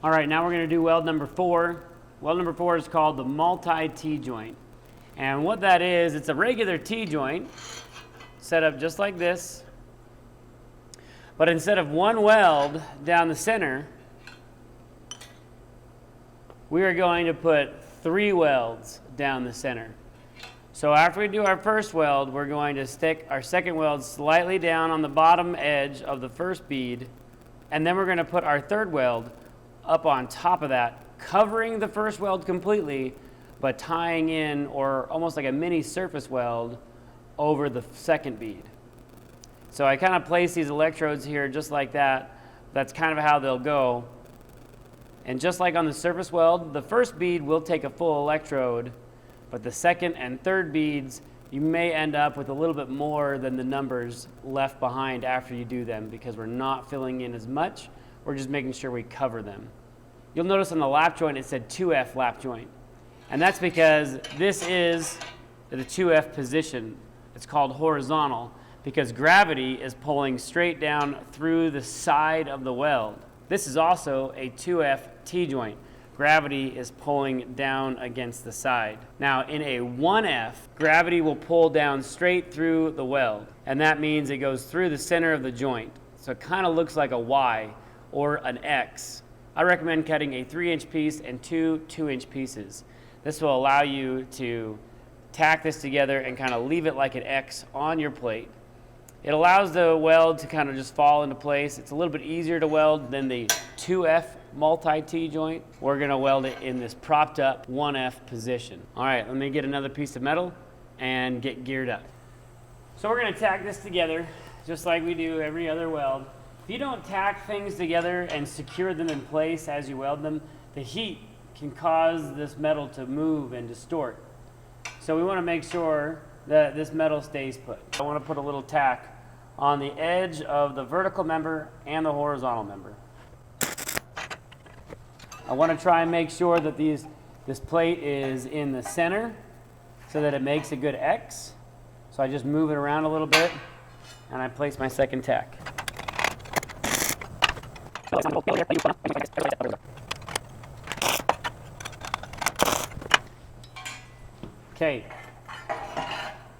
All right, now we're going to do weld number 4. Weld number 4 is called the multi-T-joint. And what that is, it's a regular T-joint set up just like this. But instead of one weld down the center, we are going to put 3 welds down the center. So after we do our first weld, we're going to stick our second weld slightly down on the bottom edge of the first bead, and then we're going to put our third weld up on top of that, covering the first weld completely, but tying in, or almost like a mini surface weld, over the second bead. So I kind of place these electrodes here just like that. That's kind of how they'll go. And just like on the surface weld, the first bead will take a full electrode, but the second and third beads, you may end up with a little bit more than the numbers left behind after you do them, because we're not filling in as much. We're just making sure we cover them. You'll notice on the lap joint it said 2F lap joint. And that's because this is the 2F position. It's called horizontal because gravity is pulling straight down through the side of the weld. This is also a 2F T-joint. Gravity is pulling down against the side. Now in a 1F, gravity will pull down straight through the weld, and that means it goes through the center of the joint. So it kind of looks like a Y or an X. I recommend cutting a 3-inch piece and 2 2-inch pieces. This will allow you to tack this together and kind of leave it like an X on your plate. It allows the weld to kind of just fall into place. It's a little bit easier to weld than the 2F multi-T joint. We're going to weld it in this propped up 1F position. All right, let me get another piece of metal and get geared up. So we're going to tack this together just like we do every other weld. If you don't tack things together and secure them in place as you weld them, the heat can cause this metal to move and distort. So we want to make sure that this metal stays put. I want to put a little tack on the edge of the vertical member and the horizontal member. I want to try and make sure that this plate is in the center so that it makes a good X. So I just move it around a little bit and I place my second tack. Okay,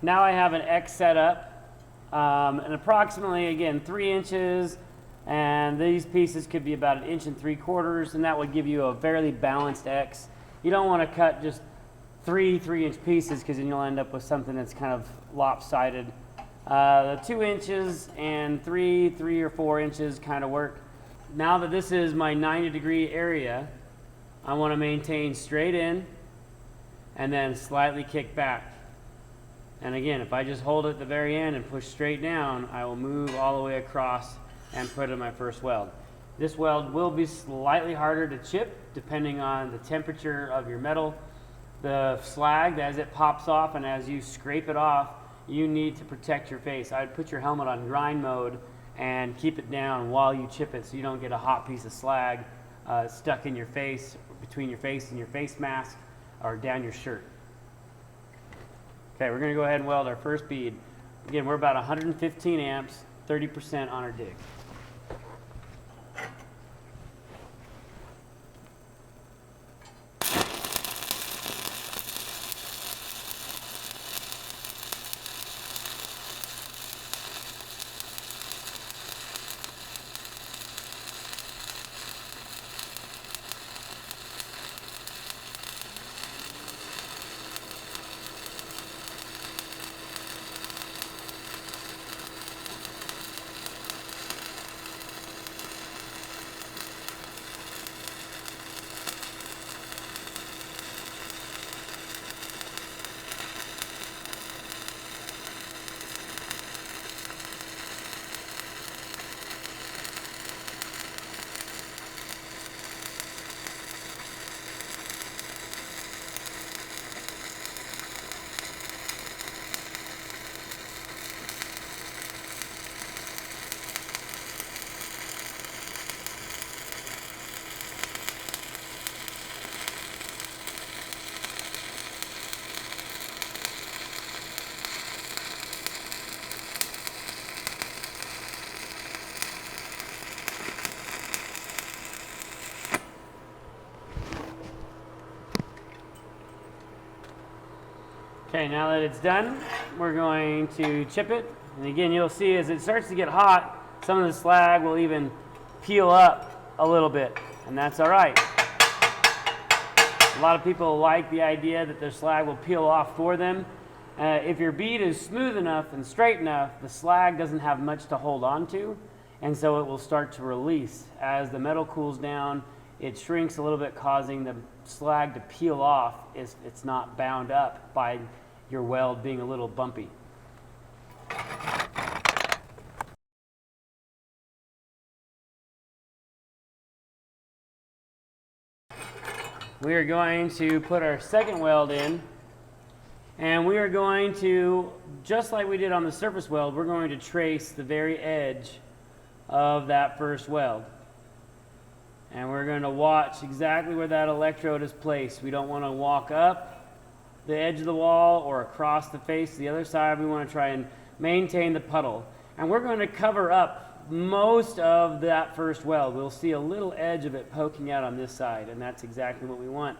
now I have an X set up, and approximately, again, 3 inches, and these pieces could be about 1 3/4 inches, and that would give you a fairly balanced X. You don't want to cut just 3 3-inch pieces because then you'll end up with something that's kind of lopsided. The 2 inches and 3 or 4 inches kind of work. Now that this is my 90-degree area, I want to maintain straight in and then slightly kick back. And again, if I just hold it at the very end and push straight down, I will move all the way across and put in my first weld. This weld will be slightly harder to chip depending on the temperature of your metal. The slag, as it pops off and as you scrape it off, you need to protect your face. I'd put your helmet on grind mode and keep it down while you chip it so you don't get a hot piece of slag stuck in your face, between your face and your face mask, or down your shirt. Okay, we're going to go ahead and weld our first bead. Again, we're about 115 amps, 30% on our dig. Okay, now that it's done, we're going to chip it. And again, you'll see as it starts to get hot, some of the slag will even peel up a little bit, and that's all right. A lot of people like the idea that their slag will peel off for them. If your bead is smooth enough and straight enough, the slag doesn't have much to hold on to, and so it will start to release. As the metal cools down, it shrinks a little bit, causing the slag to peel off. It's not bound up by your weld being a little bumpy. We are going to put our second weld in, and we are going to, just like we did on the surface weld, we're going to trace the very edge of that first weld. And we're going to watch exactly where that electrode is placed. We don't want to walk up the edge of the wall or across the face to the other side. We want to try and maintain the puddle. And we're going to cover up most of that first weld. We'll see a little edge of it poking out on this side, and that's exactly what we want.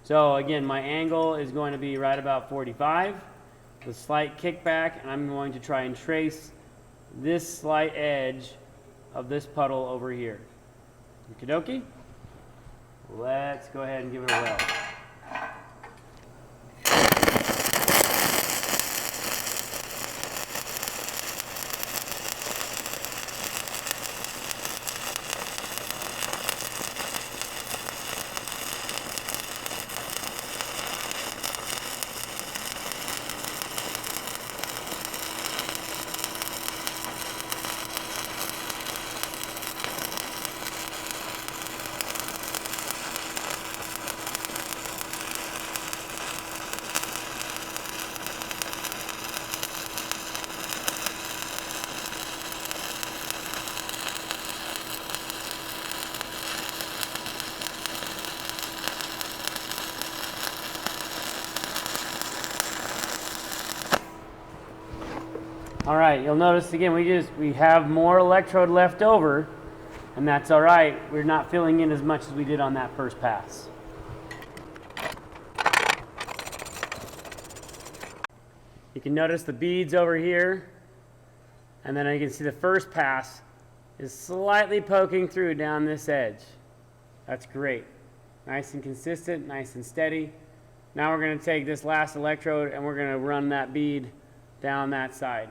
So again, my angle is going to be right about 45 with slight kickback, and I'm going to try and trace this slight edge of this puddle over here. Okie dokie. Let's go ahead and give it a weld. All right, you'll notice again we have more electrode left over, and that's all right. We're not filling in as much as we did on that first pass. You can notice the beads over here, and then you can see the first pass is slightly poking through down this edge. That's great. Nice and consistent, nice and steady. Now we're going to take this last electrode and we're going to run that bead down that side.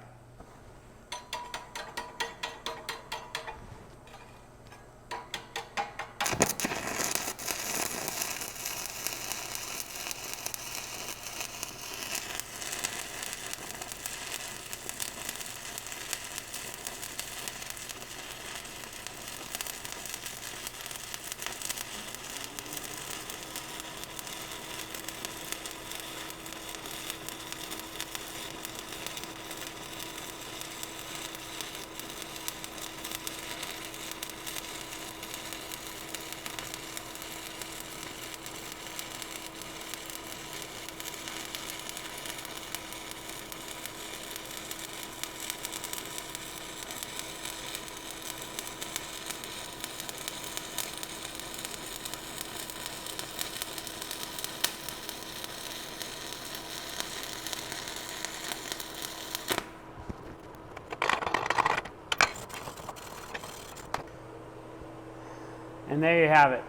And there you have it.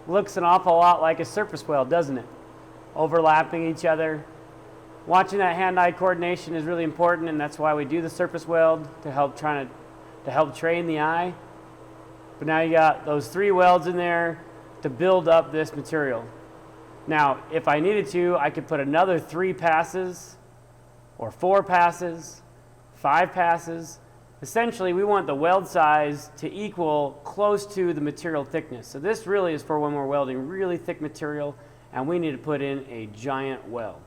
Looks an awful lot like a surface weld, doesn't it? Overlapping each other. Watching that hand-eye coordination is really important, and that's why we do the surface weld, to help train the eye. But now you got those 3 welds in there to build up this material. Now, if I needed to, I could put another 3 passes, or 4 passes, 5 passes. Essentially, we want the weld size to equal close to the material thickness. So this really is for when we're welding really thick material and we need to put in a giant weld.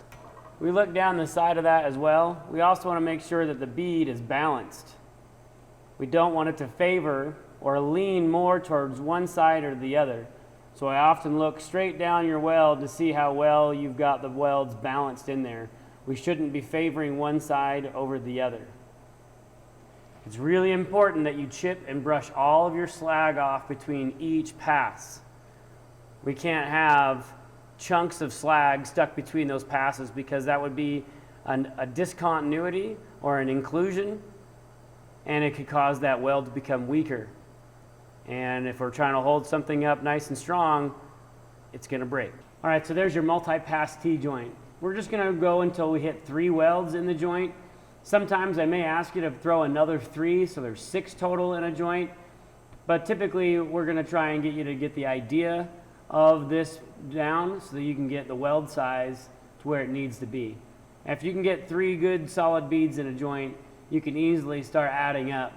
We look down the side of that as well. We also want to make sure that the bead is balanced. We don't want it to favor or lean more towards one side or the other. So I often look straight down your weld to see how well you've got the welds balanced in there. We shouldn't be favoring one side over the other. It's really important that you chip and brush all of your slag off between each pass. We can't have chunks of slag stuck between those passes because that would be a discontinuity or an inclusion, and it could cause that weld to become weaker. And if we're trying to hold something up nice and strong, it's going to break. All right, so there's your multi-pass T-joint. We're just going to go until we hit 3 welds in the joint. Sometimes I may ask you to throw another 3, so there's 6 total in a joint. But typically, we're going to try and get you to get the idea of this down so that you can get the weld size to where it needs to be. If you can get 3 good solid beads in a joint, you can easily start adding up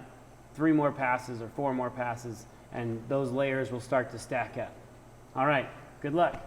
3 more passes or 4 more passes, and those layers will start to stack up. All right, good luck.